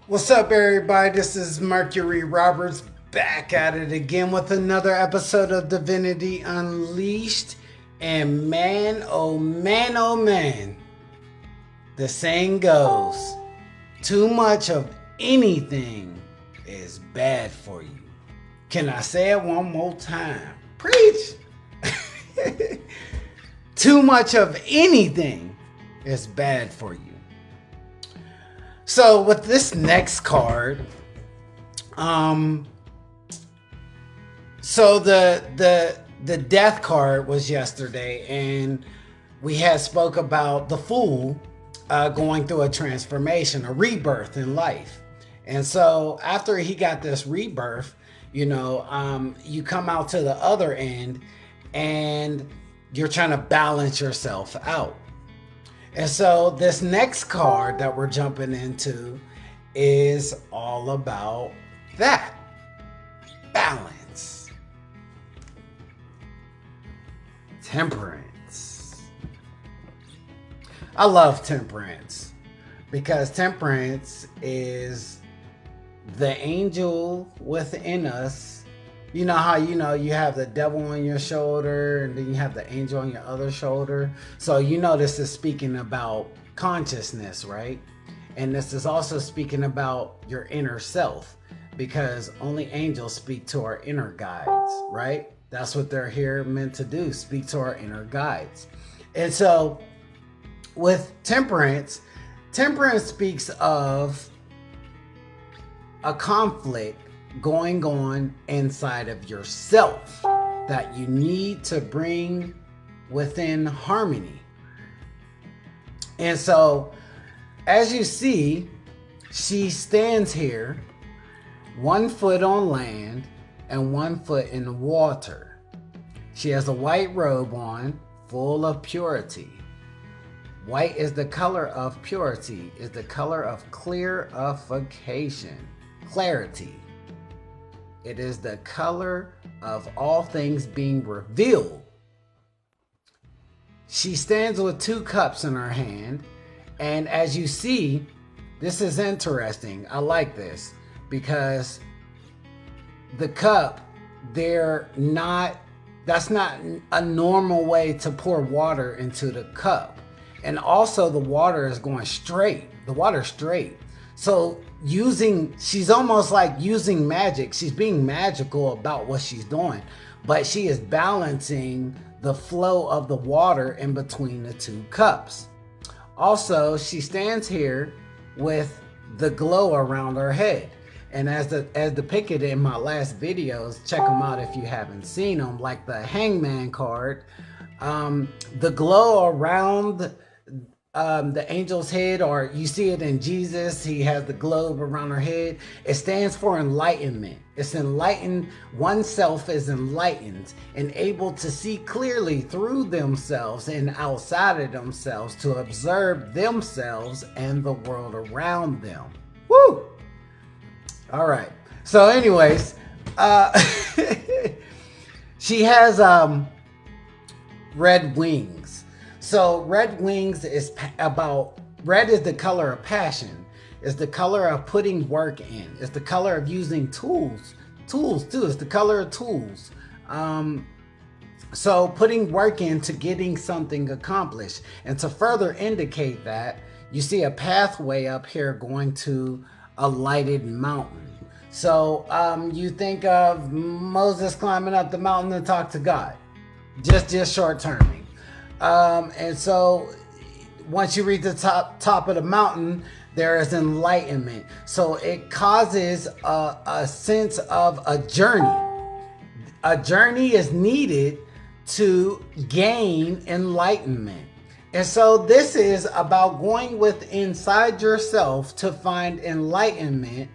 What's up, everybody? This is Mercury Roberts back at it again with another episode of Divinity Unleashed. And man, oh man, the saying goes too much of anything is bad for you. Can I say it one more time? Preach! Too much of anything is bad for you. So with this next card, so the death card was yesterday, and we had spoke about the fool going through a transformation, a rebirth in life. And so after he got this rebirth, you come out to the other end, and you're trying to balance yourself out. And so this next card that we're jumping into is all about that balance. Temperance. I love temperance because temperance is the angel within us. You know how you have the devil on your shoulder and then you have the angel on your other shoulder. So this is speaking about consciousness, right? And this is also speaking about your inner self, because only angels speak to our inner guides, right? That's what they're here meant to do, speak to our inner guides. And so with temperance speaks of a conflict going on inside of yourself that you need to bring within harmony. And so as you see, she stands here, 1 foot on land and 1 foot in the water. She has a white robe on, full of purity. White is the color of purity, is the color of clarification, clarity. It is the color of all things being revealed. She stands with 2 cups in her hand. And as you see, this is interesting. I like this because the cup, that's not a normal way to pour water into the cup. And also the water is going straight. The water's straight. So she's almost like using magic. She's being magical about what she's doing, but she is balancing the flow of the water in between the 2 cups. Also, she stands here with the glow around her head. And as depicted in my last videos, check them out if you haven't seen them, like the Hangman card, the glow around the angel's head, or you see it in Jesus, he has the globe around her head. It stands for enlightenment. It's enlightened. Oneself is enlightened and able to see clearly through themselves and outside of themselves, to observe themselves and the world around them. Woo! All right. So anyways, she has red wings. So red wings is about, red is the color of passion. It's the color of putting work in. It's the color of using tools too. It's the color of tools. So putting work into getting something accomplished. And to further indicate that, you see a pathway up here going to a lighted mountain. So you think of Moses climbing up the mountain to talk to God. Just short terming. And so once you reach the top of the mountain, there is enlightenment. So it causes a sense of a journey. A journey is needed to gain enlightenment. And so this is about going inside yourself to find enlightenment.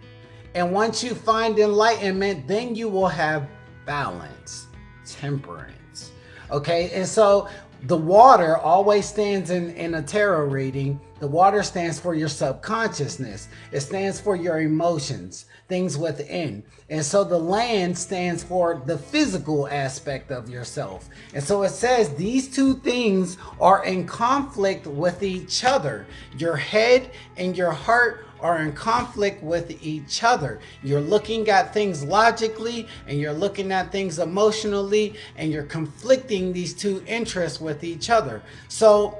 And once you find enlightenment, then you will have balance, temperance. Okay, and so the water always stands in a tarot reading The water stands for your subconsciousness. It stands for your emotions, things within. And so the land stands for the physical aspect of yourself. And so it says these two things are in conflict with each other. Your head and your heart are in conflict with each other. You're looking at things logically and you're looking at things emotionally, and you're conflicting these two interests with each other. So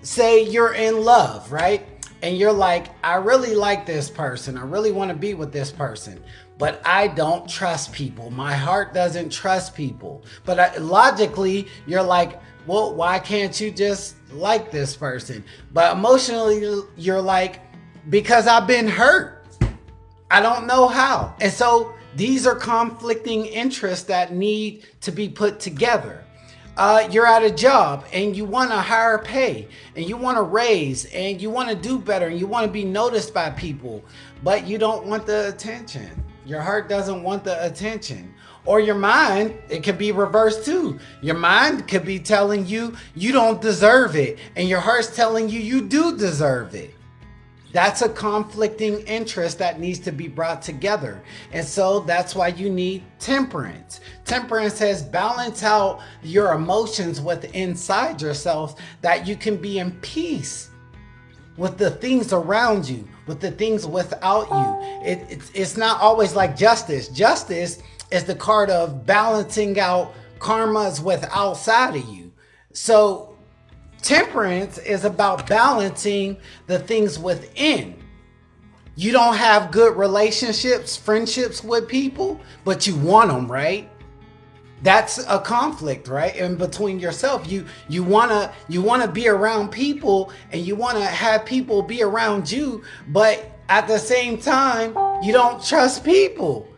say you're in love, right? And you're like, I really like this person. I really want to be with this person, but I don't trust people. My heart doesn't trust people. But logically, you're like, well, why can't you just like this person? But emotionally, you're like, because I've been hurt. I don't know how. And so these are conflicting interests that need to be put together. You're at a job and you want a higher pay and you want a raise and you want to do better and you want to be noticed by people, but you don't want the attention. Your heart doesn't want the attention. Or your mind, it could be reversed too. Your mind could be telling you you don't deserve it, and your heart's telling you you do deserve it. That's a conflicting interest that needs to be brought together. And so that's why you need temperance. Temperance says balance out your emotions with inside yourself, that you can be in peace with the things around you, with the things without you. It's not always like justice. Justice is the card of balancing out karmas with outside of you. So temperance is about balancing the things within. You don't have good relationships, friendships with people, but you want them, right? That's a conflict, right? In between yourself. You wanna be around people and you wanna have people be around you, but at the same time, you don't trust people.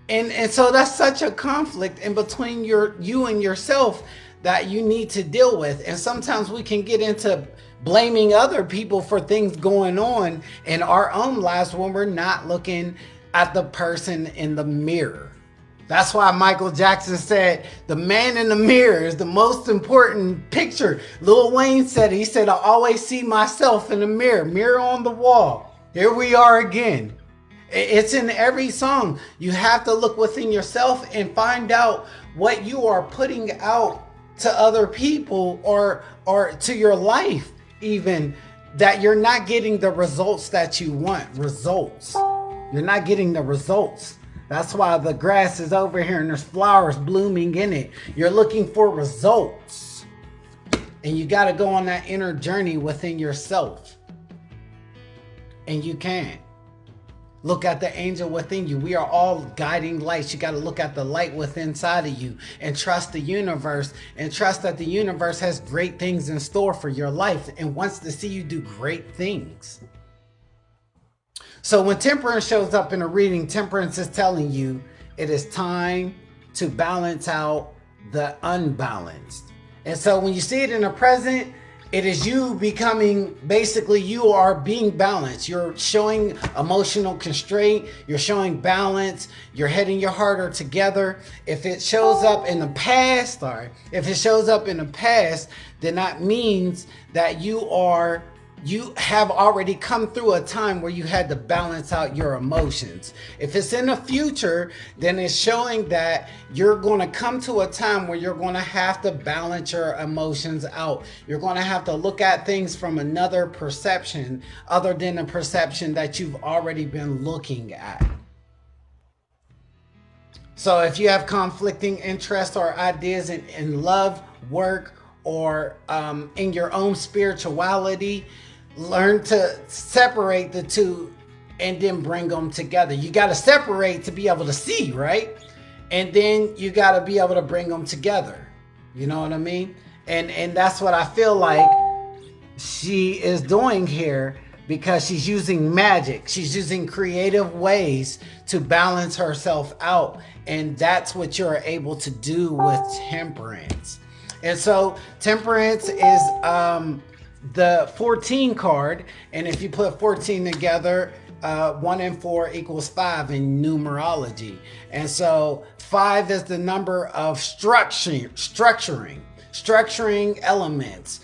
And so that's such a conflict in between you and yourself that you need to deal with. And sometimes we can get into blaming other people for things going on in our own lives when we're not looking at the person in the mirror. That's why Michael Jackson said the man in the mirror is the most important picture. Lil Wayne said, he said, I always see myself in the mirror on the wall. Here we are again. It's in every song. You have to look within yourself and find out what you are putting out to other people or to your life, even, that you're not getting the results that you want. Results. You're not getting the results. That's why the grass is over here and there's flowers blooming in it. You're looking for results. And you got to go on that inner journey within yourself. And you can. Look at the angel within you. We are all guiding lights. You got to look at the light within inside of you and trust the universe, and trust that the universe has great things in store for your life and wants to see you do great things. So when temperance shows up in a reading, temperance is telling you it is time to balance out the unbalanced. And so when you see it in the present, it is you becoming, basically you are being balanced. You're showing emotional constraint. You're showing balance. Your head and your heart are together. If it shows up in the past, then that means that you have already come through a time where you had to balance out your emotions. If it's in the future, then it's showing that you're going to come to a time where you're going to have to balance your emotions out. You're going to have to look at things from another perception other than the perception that you've already been looking at. So if you have conflicting interests or ideas in love, work, or in your own spirituality, learn to separate the two and then bring them together. You got to separate to be able to see, right? And then you got to be able to bring them together. You know what I mean? And that's what I feel like she is doing here, because she's using magic. She's using creative ways to balance herself out. And that's what you're able to do with temperance. And so temperance is the 14 card. And if you put 14 together, 1 and 4 equals 5 in numerology. And so 5 is the number of structuring elements,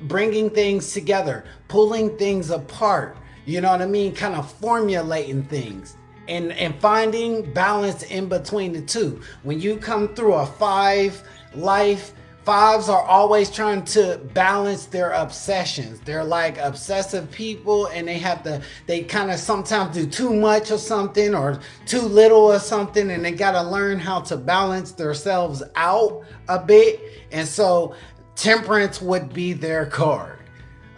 bringing things together, pulling things apart. You know what I mean? Kind of formulating things. And finding balance in between the two. When you come through a 5 life, 5s are always trying to balance their obsessions. They're like obsessive people, and they kind of sometimes do too much of something or too little of something, and they got to learn how to balance themselves out a bit. And so temperance would be their card.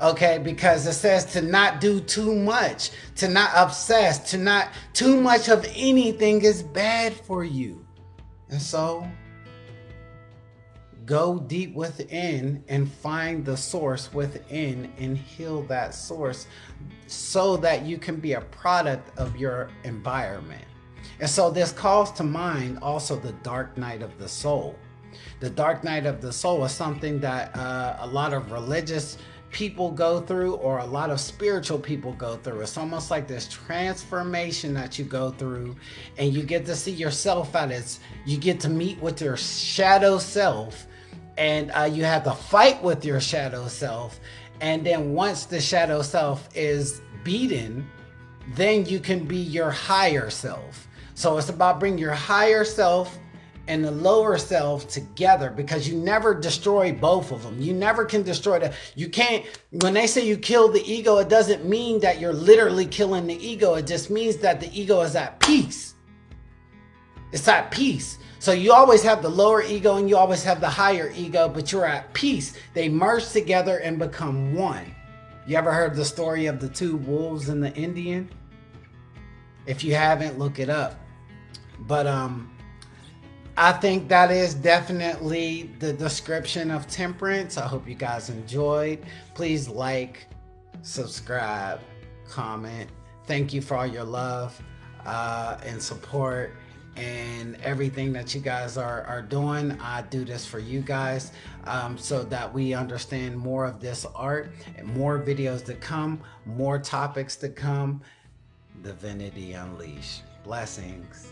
Okay, because it says to not do too much, to not obsess, to not too much of anything is bad for you. And so go deep within and find the source within and heal that source so that you can be a product of your environment. And so this calls to mind also the dark night of the soul. The dark night of the soul is something that a lot of religious people go through, or a lot of spiritual people go through. It's almost like this transformation that you go through, and you get to see yourself you get to meet with your shadow self, and you have to fight with your shadow self. And then once the shadow self is beaten, then you can be your higher self. So it's about bringing your higher self and the lower self together, because you never destroy both of them. You never can destroy that. You can't, when they say you kill the ego, it doesn't mean that you're literally killing the ego. It just means that the ego is at peace. It's at peace. So you always have the lower ego and you always have the higher ego, but you're at peace. They merge together and become one. You ever heard the story of the 2 wolves and the Indian? If you haven't, look it up. But I think that is definitely the description of temperance. I hope you guys enjoyed. Please like, subscribe, comment. Thank you for all your love and support and everything that you guys are doing. I do this for you guys so that we understand more of this art, and more videos to come, more topics to come. Divinity Unleashed. Blessings.